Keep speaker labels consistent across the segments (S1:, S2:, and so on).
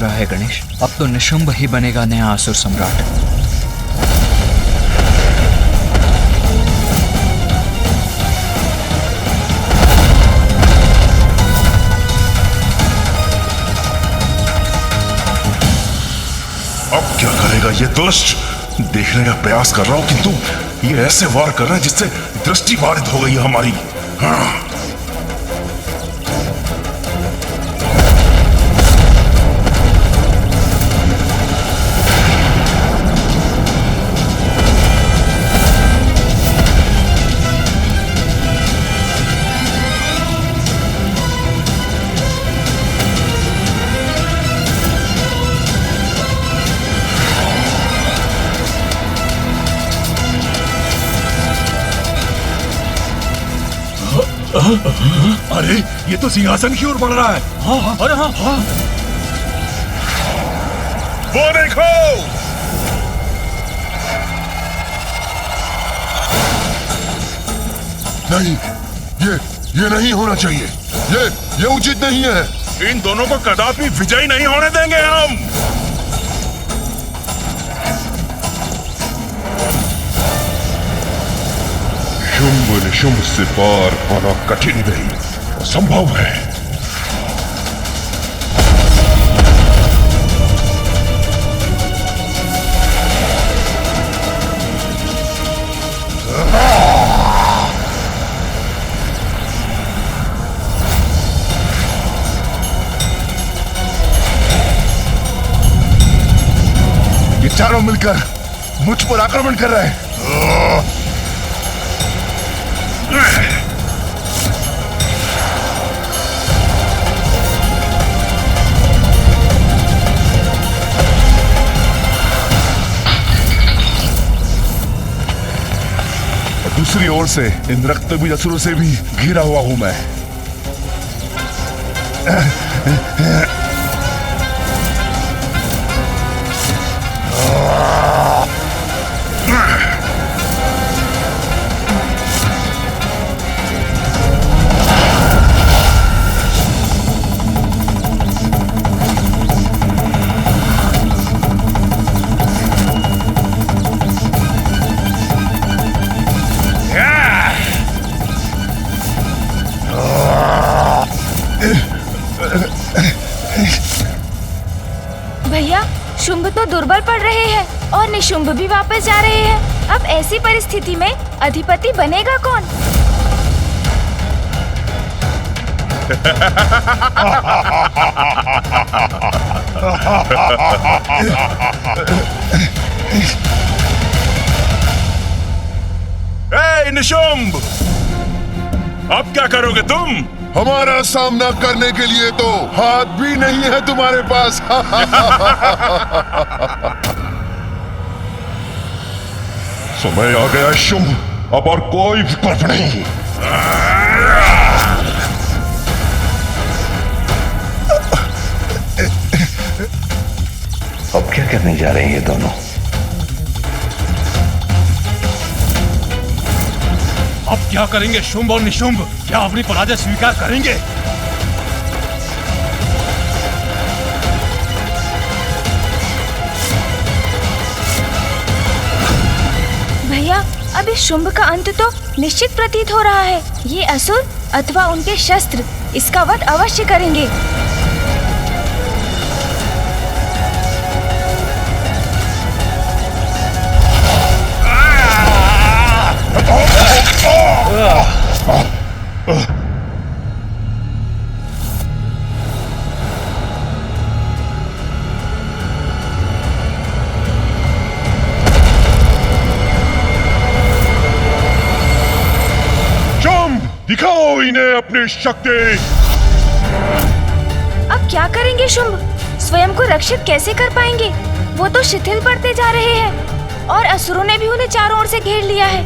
S1: रहा है गणेश। अब तो निशुंभ ही बनेगा नया असुर सम्राट।
S2: अब क्या करेगा ये दुष्ट? देखने का प्रयास कर रहा हूं, किंतु ये ऐसे वार कर रहा है जिससे दृष्टि बाधित हो गई है हमारी। हाँ। अरे ये तो सिंहासन की ओर बढ़ रहा है।
S3: हाँ, अरे हाँ, हाँ।
S2: वो देखो,
S4: नहीं, ये नहीं होना चाहिए। ये उचित नहीं है।
S2: इन दोनों को कदापि विजयी नहीं होने देंगे हम।
S4: शुंभ निशुंभ से पार पाना कठिन नहीं, असंभव है।
S2: ये चारों मिलकर मुझ पर आक्रमण कर रहे हैं। दूसरी ओर से इन रक्तबीज असुरों से भी घिरा हुआ हूं मैं।
S5: भैया, शुंभ तो दुर्बल पड़ रहे हैं और निशुंभ भी वापस जा रहे हैं। अब ऐसी परिस्थिति में अधिपति बनेगा कौन?
S2: ए निशुंभ, अब क्या करोगे तुम?
S4: हमारा सामना करने के लिए तो हाथ भी नहीं है तुम्हारे पास। समय आ गया शुंभ, अब और कोई विकल्प नहीं।
S6: अब क्या करने जा रहे हैं ये दोनों?
S3: अब क्या करेंगे शुंभ और निशुंभ? क्या अपनी पराजय स्वीकार करेंगे?
S5: भैया, अब इस शुंभ का अंत तो निश्चित प्रतीत हो रहा है। ये असुर अथवा उनके शस्त्र इसका वध अवश्य करेंगे।
S4: दिखाओ इन्हें अपनी शक्ति।
S5: अब क्या करेंगे शुंभ? स्वयं को रक्षित कैसे कर पाएंगे? वो तो शिथिल पड़ते जा रहे हैं और असुरों ने भी उन्हें चारों ओर से घेर लिया है।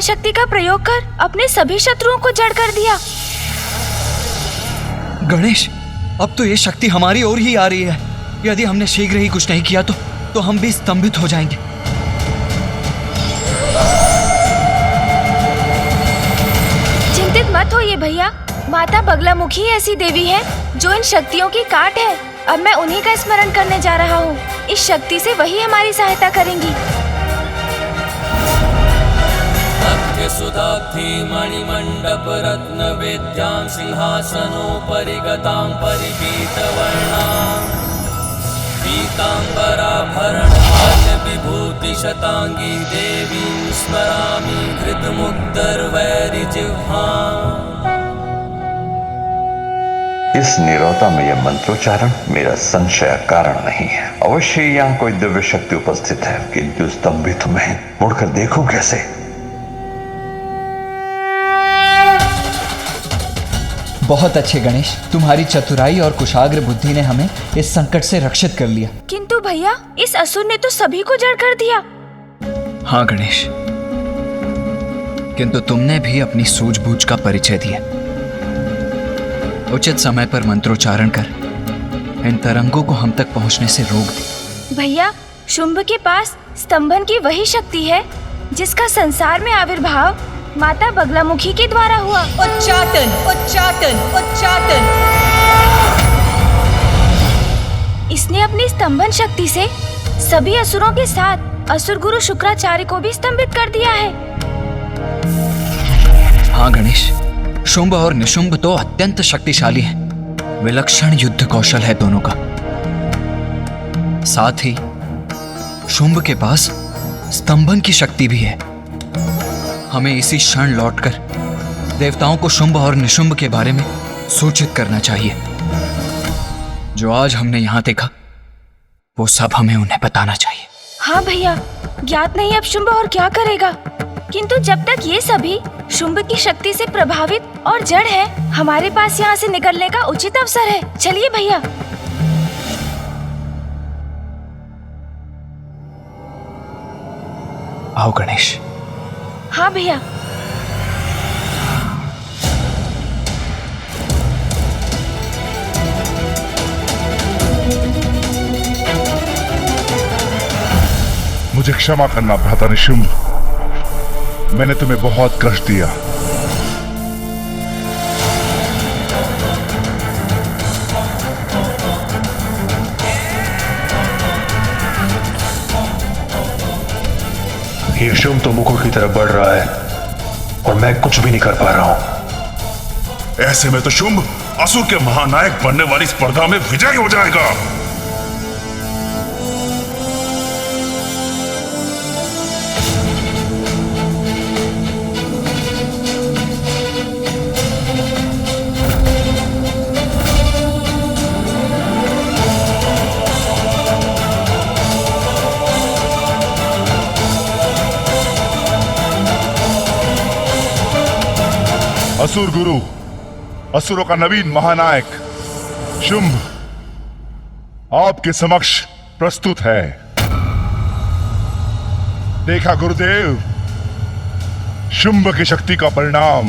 S5: शक्ति का प्रयोग कर अपने सभी शत्रुओं को जड़ कर दिया।
S1: गणेश, अब तो ये शक्ति हमारी ओर ही आ रही है। यदि हमने शीघ्र ही कुछ नहीं किया तो हम भी स्तंभित हो जाएंगे।
S5: चिंतित मत होइए भैया, माता बगलामुखी ऐसी देवी है जो इन शक्तियों की काट है। अब मैं उन्हीं का स्मरण करने जा रहा हूँ। इस शक्ति से वही हमारी सहायता करेंगी।
S7: सुधाब्धि मणिमण्डप रत्न वेद्यां सिंहासनोपरि गतां परिपीतवर्णां पीताम्बराभरणमाल्य विभूति शतांगी देवीं स्मरामि धृतमुग्धर्वैरिजिह्वाम्।
S6: इस नीरवता में यह मंत्रोच्चारण मेरा संशय कारण नहीं है। अवश्य यहाँ कोई दिव्य शक्ति उपस्थित है, किंतु स्तंभित में मुड़कर देखूं कैसे?
S1: बहुत अच्छे गणेश, तुम्हारी चतुराई और कुशाग्र बुद्धि ने हमें इस संकट से रक्षित कर लिया।
S5: किंतु भैया, इस असुर ने तो सभी को जड़ कर दिया।
S1: हाँ गणेश, किंतु तुमने भी अपनी सूझबूझ का परिचय दिया। उचित समय पर मंत्रोच्चारण कर इन तरंगों को हम तक पहुंचने से रोक दी।
S5: भैया, शुंभ के पास स्तंभन की वही शक्ति है जिसका संसार में आविर्भाव माता बगलामुखी के द्वारा हुआ।
S8: उच्चाटन, उच्चाटन, उच्चाटन।
S5: इसने अपनी स्तंभन शक्ति से सभी असुरों के साथ असुर गुरु शुक्राचार्य को भी स्तंभित कर दिया है।
S1: हाँ गणेश, शुंभ और निशुंभ तो अत्यंत शक्तिशाली हैं। विलक्षण युद्ध कौशल है दोनों का। साथ ही शुंभ के पास स्तंभन की शक्ति भी है। हमें इसी क्षण लौटकर देवताओं को शुंभ और निशुंभ के बारे में सूचित करना चाहिए। जो आज हमने यहां देखा वो सब हमें उन्हें बताना चाहिए।
S5: हाँ भैया, ज्ञात नहीं अब शुंभ और क्या करेगा, किंतु जब तक ये सभी शुंभ की शक्ति से प्रभावित और जड़ है, हमारे पास यहाँ से निकलने का उचित अवसर है। चलिए भैया।
S1: आओ गणेश।
S5: हाँ भैया।
S4: मुझे क्षमा करना भ्राता निशुंभ, मैंने तुम्हें बहुत कष्ट दिया।
S9: ये शुंभ तो मुकुट की तरफ बढ़ रहा है और मैं कुछ भी नहीं कर पा रहा हूं।
S2: ऐसे में तो शुंभ असुर के महानायक बनने वाली स्पर्धा में विजयी हो जाएगा।
S4: असुर गुरु, असुरों का नवीन महानायक शुंभ आपके समक्ष प्रस्तुत है। देखा गुरुदेव, शुंभ की शक्ति का परिणाम।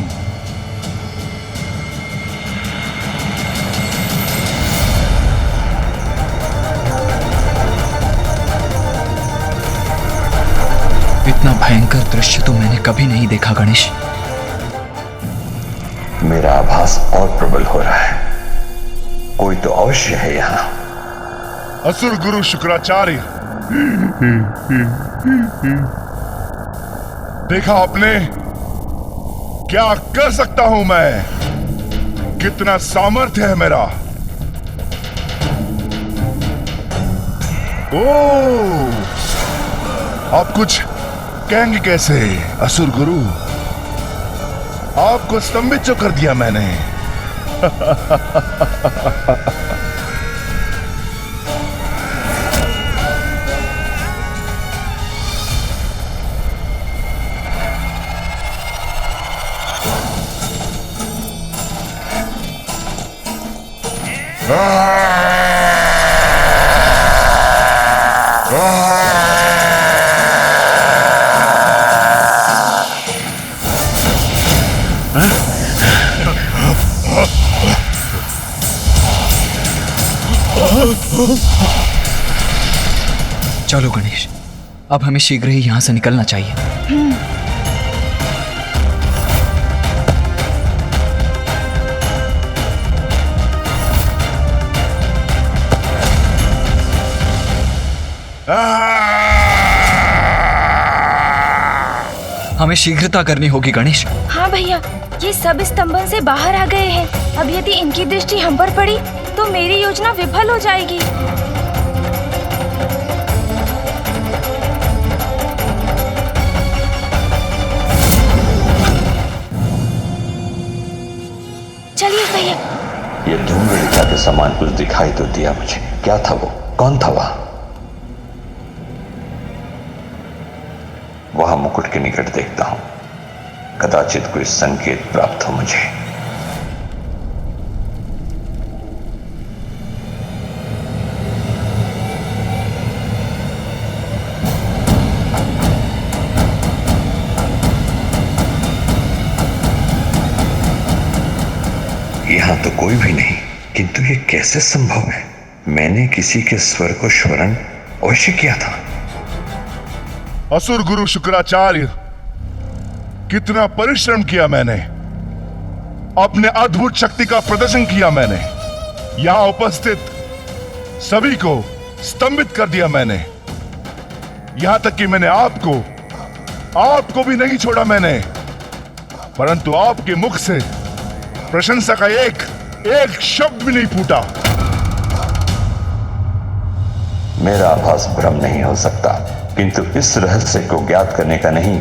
S1: इतना भयंकर दृश्य तो मैंने कभी नहीं देखा गणेश।
S6: मेरा आभास और प्रबल हो रहा है। कोई तो अवश्य है यहाँ।
S4: असुर गुरु शुक्राचार्य, देखा आपने, क्या कर सकता हूं मैं, कितना सामर्थ्य है मेरा। ओह, आप कुछ कहेंगे कैसे असुर गुरु? आपको स्तंभित जो कर दिया मैंने।
S1: चलो गणेश, अब हमें शीघ्र ही यहां से निकलना चाहिए। हमें शीघ्रता करनी होगी गणेश।
S5: हाँ भैया, ये सब स्तंभन से बाहर आ गए हैं। अब यदि इनकी दृष्टि हम पर पड़ी तो मेरी योजना विफल हो जाएगी। चलिए भैया।
S6: ये धूम्ररेखा के समान कुछ दिखाई तो दिया मुझे। क्या था वो? कौन था वह? वहां मुकुट के निकट देखता हूं, कदाचित कोई संकेत प्राप्त हो मुझे। यहां तो कोई भी नहीं, किंतु ये कैसे संभव है? मैंने किसी के स्वर को स्मरण अवश्य किया था।
S4: असुर गुरु शुक्राचार्य, कितना परिश्रम किया मैंने, अपने अद्भुत शक्ति का प्रदर्शन किया मैंने। यहां उपस्थित सभी को स्तंभित कर दिया मैंने। यहां तक कि मैंने आपको भी नहीं छोड़ा मैंने, परंतु आपके मुख से प्रशंसा का एक शब्द भी नहीं फूटा।
S6: मेरा आभास भ्रम नहीं हो सकता, किंतु इस रहस्य को ज्ञात करने का नहीं,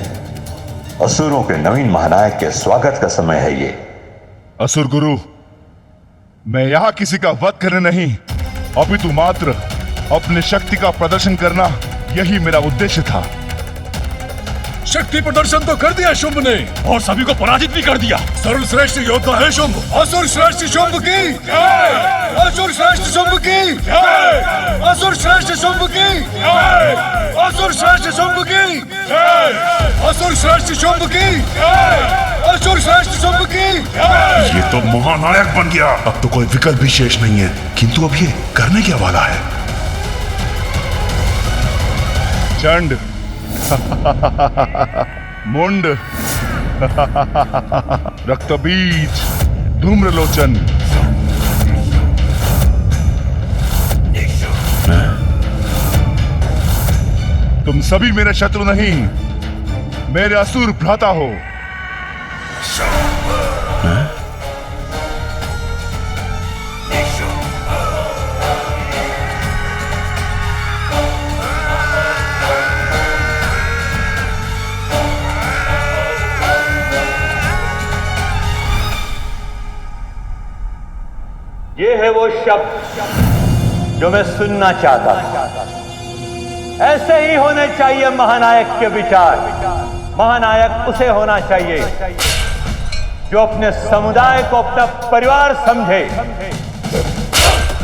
S6: असुरों के नवीन महानायक के स्वागत का समय है ये।
S4: असुर गुरु, मैं यहां किसी का वध करने नहीं, अपितु मात्र अपने शक्ति का प्रदर्शन करना, यही मेरा उद्देश्य था।
S3: शक्ति प्रदर्शन तो कर दिया शुंभ ने, और सभी को पराजित भी कर दिया। सर्वश्रेष्ठ योद्धा है शुंभ। असुर श्रेष्ठ शुंभ की जय! असुर श्रेष्ठ शुंभ की जय! असुर श्रेष्ठ शुंभ की जय! असुर श्रेष्ठ शुंभ की जय! असुर श्रेष्ठ शुंभ की जय! असुर श्रेष्ठ शुंभ की जय!
S2: ये तो महानायक बन गया। अब तो कोई विकल्प भी शेष नहीं है, किंतु अब ये करने क्या वाला है?
S4: चंड, मुंड, रक्तबीज, धूम्रलोचन, तुम सभी मेरे शत्रु नहीं, मेरे असुर भ्राता हो।
S10: ये है वो शब्द जो मैं सुनना चाहता था। ऐसे ही होने चाहिए महानायक के विचार। महानायक उसे होना चाहिए जो अपने समुदाय को अपना परिवार समझे।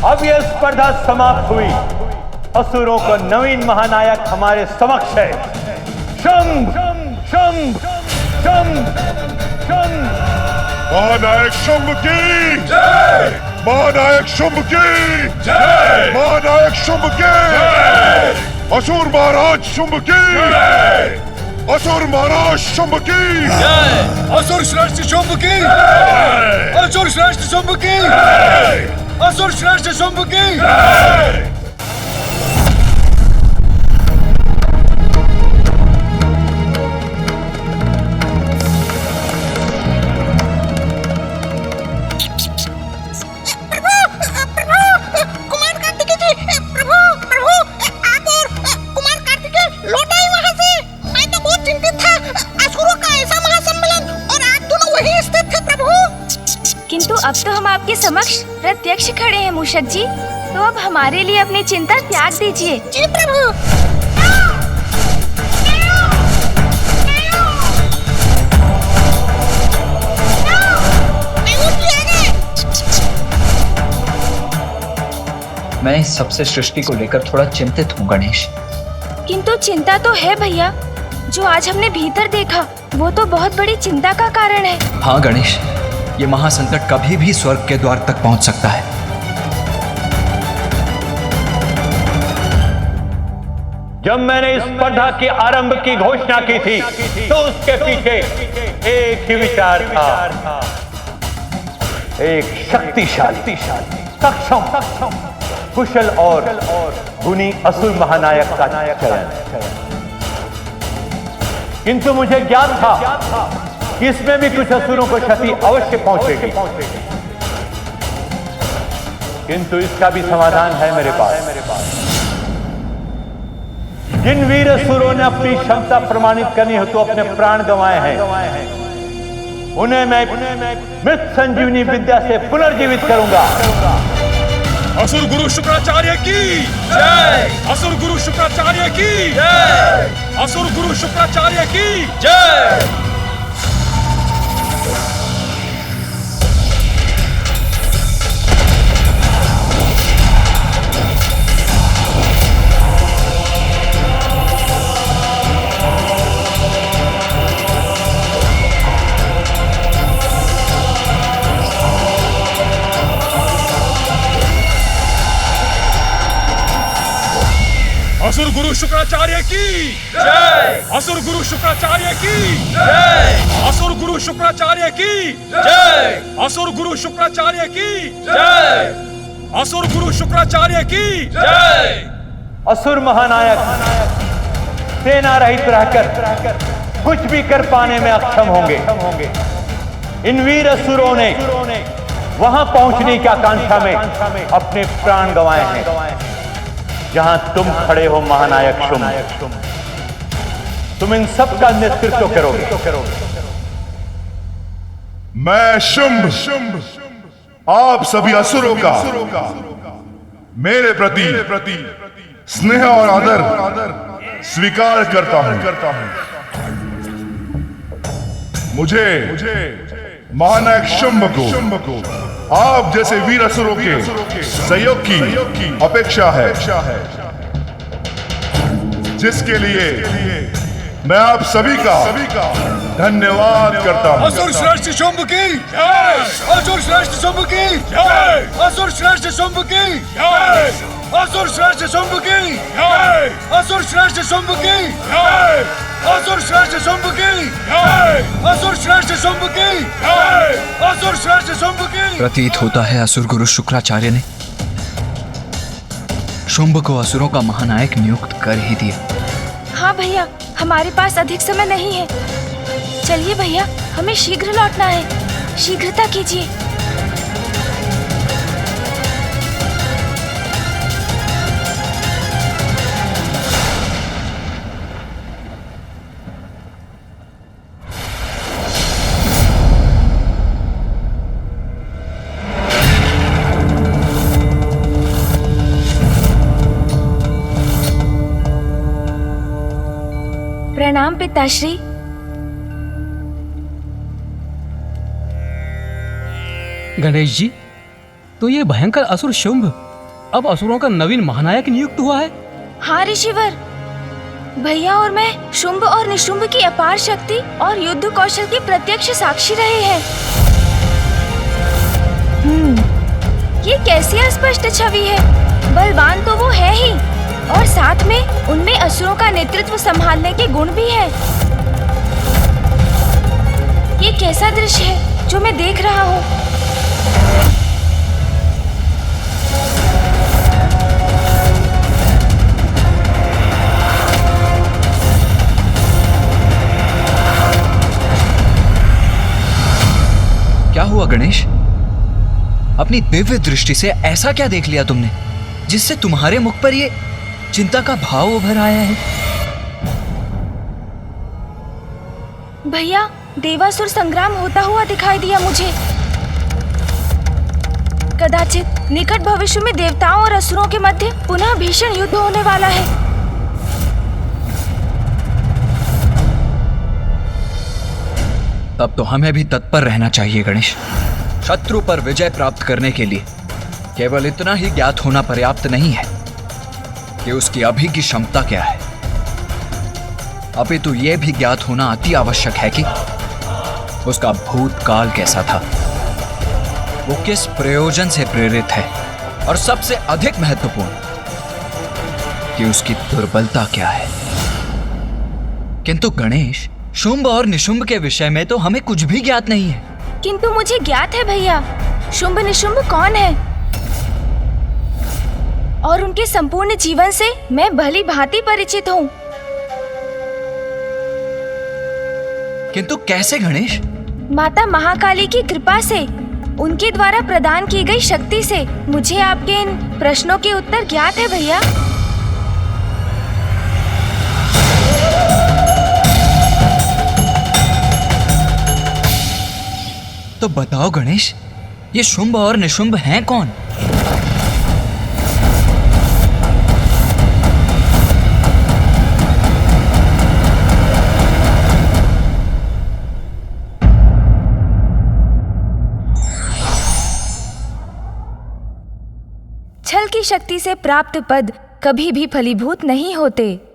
S10: अब यह स्पर्धा समाप्त हुई। असुरों को नवीन महानायक हमारे समक्ष है। शुंभ, शुंभ, शुंभ, शुंभ।
S4: महानायक शुंभ की जय! महानायक शुंभ की जय! महानायक शुंभ की जय! असुर महाराज शुंभ की जय! असुर महाराज शुंभ की
S3: जय! असुर श्रेष्ठ शुंभ की जय! असुर श्रेष्ठ शुंभ की जय! असुर श्रेष्ठ शुंभ की जय!
S5: अब तो हम आपके समक्ष प्रत्यक्ष खड़े हैं मूषक जी, तो अब हमारे लिए अपनी चिंता त्याग दीजिए। जी प्रभु।
S1: मैं इस सबसे सृष्टि को लेकर थोड़ा चिंतित हूँ गणेश।
S5: किंतु चिंता तो है भैया, जो आज हमने भीतर देखा वो तो बहुत बड़ी चिंता का कारण है।
S1: हाँ गणेश, ये महासंकट कभी भी स्वर्ग के द्वार तक पहुंच सकता है।
S10: जब मैंने इस स्पर्धा के आरंभ की घोषणा की थी तो उसके पीछे एक ही विचार था, एक शक्तिशाली, सक्षम, कुशल और गुणी असुर महानायक का चयन। किंतु मुझे ज्ञात था कि इसमें भी कुछ असुरों को क्षति अवश्य पहुंचेगी, किंतु इसका भी समाधान है मेरे पास। जिन वीर असुरों ने अपनी क्षमता प्रमाणित करनी हो तो अपने प्राण गंवाए हैं, उन्हें मैं मृत संजीवनी विद्या से पुनर्जीवित करूंगा।
S3: असुर गुरु शुक्राचार्य की जय! असुर गुरु शुक्राचार्य की जय! असुर गुरु शुक्राचार्य की जय! असुर गुरु शुक्राचार्य की जय! असुर गुरु शुक्राचार्य की जय! असुर गुरु शुक्राचार्य की जय! असुर गुरु शुक्राचार्य की जय! असुर गुरु शुक्राचार्य की जय!
S10: असुर महानायक सेना रहित रहकर कुछ भी कर पाने में अक्षम होंगे। इन वीर असुरों ने वहां पहुंचने की आकांक्षा में अपने प्राण गंवाए हैं जहां तुम खड़े हो महानायक शुंभ। तुम इन सब का नेतृत्व करोगे।
S4: मैं शुंभ आप सभी असुरों का मेरे प्रति स्नेह और आदर स्वीकार करता हूं। मुझे महानायक शुंभ को आप जैसे वीर असुरों के सहयोग की अपेक्षा है, जिसके लिए मैं आप सभी का धन्यवाद करता हूं।
S3: असुर श्रेष्ठ शुंभ की जय! असुर श्रेष्ठ शुंभ की जय! असुर श्रेष्ठ शुंभ की जय! असुर श्रेष्ठ शुंभ की जय! असुर श्रेष्ठ शुंभ की जय! असुर श्रेष्ठ शुंभ की जय! असुर श्रेष्ठ शुंभ की जय! असुर श्रेष्ठ शुंभ की।
S1: प्रतीत होता है असुर गुरु शुक्राचार्य ने शुंभ को असुरों का महानायक नियुक्त कर ही दिया।
S5: हाँ भैया, हमारे पास अधिक समय नहीं है। चलिए भैया, हमें शीघ्र लौटना है। शीघ्रता कीजिए। प्रणाम पिताश्री।
S11: गणेश जी, तो ये भयंकर असुर शुंभ अब असुरों का नवीन महानायक नियुक्त हुआ है।
S5: हाँ ऋषिवर, भैया और मैं शुंभ और निशुंभ की अपार शक्ति और युद्ध कौशल की प्रत्यक्ष साक्षी रहे हैं। ये कैसी अस्पष्ट छवि है। बलवान तो वो है ही, और साथ में उनमें असुरों का नेतृत्व संभालने के गुण भी है। ये कैसा दृश्य है जो मैं देख रहा हूँ।
S1: क्या हुआ गणेश? अपनी दिव्य दृष्टि से ऐसा क्या देख लिया तुमने जिससे तुम्हारे मुख पर ये चिंता का भाव उभर आया है?
S5: भैया, देवासुर संग्राम होता हुआ दिखाई दिया मुझे। कदाचित निकट भविष्य में देवताओं और असुरों के मध्य पुनः भीषण युद्ध होने वाला है।
S1: तब तो हमें भी तत्पर रहना चाहिए गणेश। शत्रु पर विजय प्राप्त करने के लिए केवल इतना ही ज्ञात होना पर्याप्त नहीं है कि उसकी अभी की क्षमता क्या है, अपितु यह भी ज्ञात होना अति आवश्यक है कि उसका भूतकाल कैसा था, वो किस प्रयोजन से प्रेरित है, और सबसे अधिक महत्वपूर्ण कि उसकी दुर्बलता क्या है। किंतु गणेश, शुंभ और निशुंभ के विषय में तो हमें कुछ भी ज्ञात नहीं है।
S5: किंतु मुझे ज्ञात है भैया, शुंभ निशुंभ कौन है और उनके संपूर्ण जीवन से मैं भली भांति परिचित हूँ।
S1: किंतु कैसे गणेश?
S5: माता महाकाली की कृपा से, उनके द्वारा प्रदान की गई शक्ति से मुझे आपके इन प्रश्नों के उत्तर ज्ञात है भैया।
S1: तो बताओ गणेश, ये शुंभ और निशुंभ हैं कौन?
S5: छल की शक्ति से प्राप्त पद कभी भी फलीभूत नहीं होते।